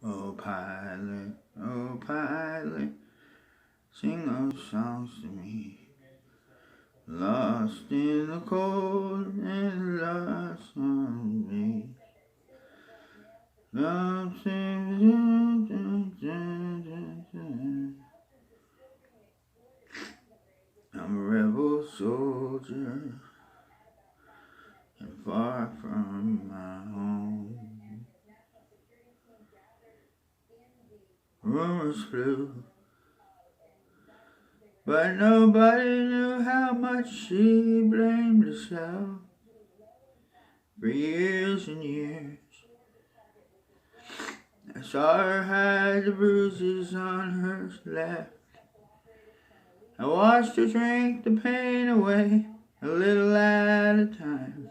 Oh pilot, sing those songs to me. Lost in the cold and lost on me. I'm a rebel soldier and far from my home. Rumors flew, but nobody knew how much she blamed herself for years and years. I saw her hide the bruises on her left. I watched her drink the pain away, a little at a time.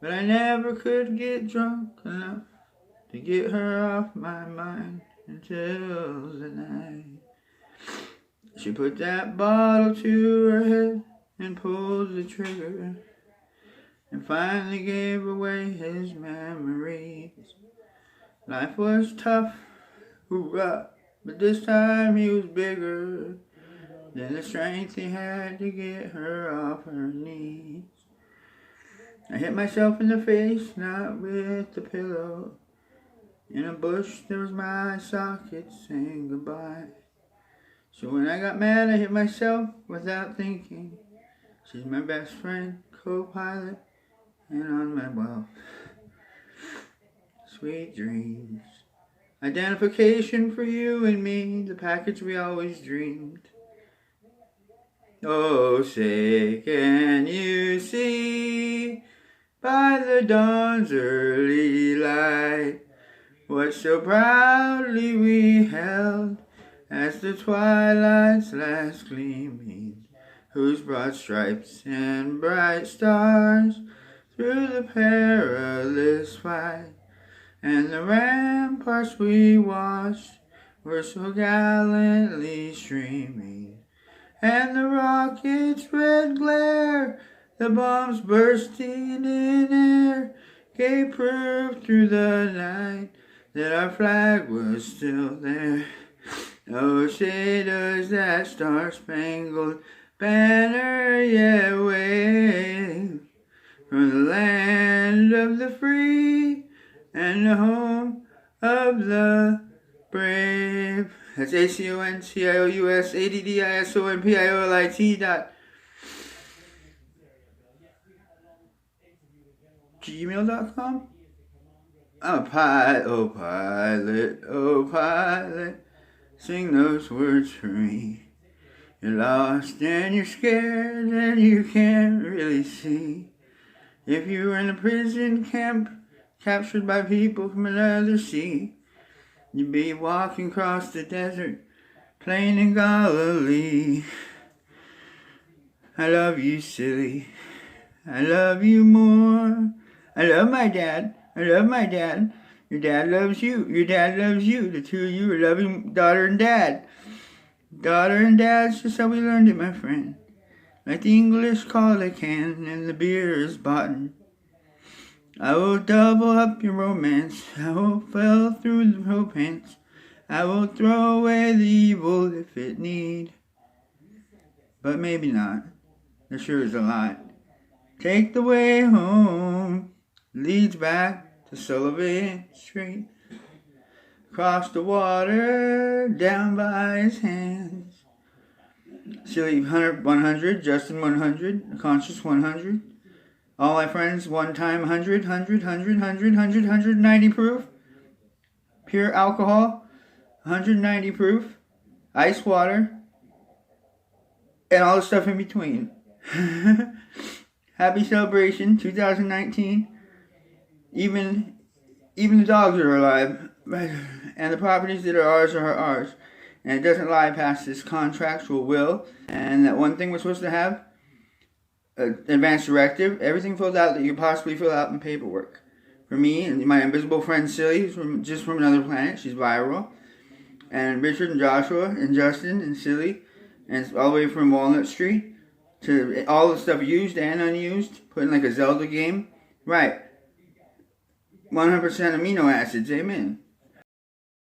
But I never could get drunk enough to get her off my mind until the night she put that bottle to her head and pulled the trigger and finally gave away his memories. Life was tough, hoorah, but this time he was bigger than the strength he had to get her off her knees. I hit myself in the face, not with the pillow. In a bush there was my eye socket saying goodbye. So when I got mad, I hit myself without thinking. She's my best friend, co-pilot, and on my well. Sweet dreams. Identification for you and me, the package we always dreamed. Oh, say, can you see by the dawn's early light what so proudly we held as the twilight's last gleaming, whose broad stripes and bright stars through the perilous fight, and the ramparts we watched were so gallantly streaming, and the rocket's red glare, the bombs bursting in air, gave proof through the night that our flag was still there. Oh, say does that star-spangled banner yet wave from the land of the free and the home of the brave. That's ACONCIOUSADDISONPIOLIT.gmail.com. I'm a pilot, oh pilot, sing those words for me. You're lost and you're scared and you can't really see. If you were in a prison camp, captured by people from another sea, you'd be walking across the desert, plain in Galilee. I love you, silly. I love you more. I love my dad. I love my dad. Your dad loves you. Your dad loves you. The two of you are loving daughter and dad. Daughter and dad's just how we learned it, my friend. Like the English call it can, and the beer is bought. I will double up your romance. I will fell through the romance. I will throw away the evil if it need. But maybe not. There sure is a lot. Take the way home. Leads back to Sullivan Street. Across the water, down by his hands. Silly 100, Justin 100, Conscious 100. All my friends, one time 100, 190 proof. Pure alcohol, 190 proof. Ice water. And all the stuff in between. Happy celebration, 2019. Even the dogs are alive. And the properties that are ours are ours. And it doesn't lie past this contractual will. And that one thing we're supposed to have, advance directive, everything filled out that you could possibly fill out in paperwork. For me and my invisible friend Silly, who's just from another planet, she's viral. And Richard and Joshua and Justin and Silly, and all the way from Walnut Street to all the stuff used and unused, put in like a Zelda game. Right. 100% amino acids, amen.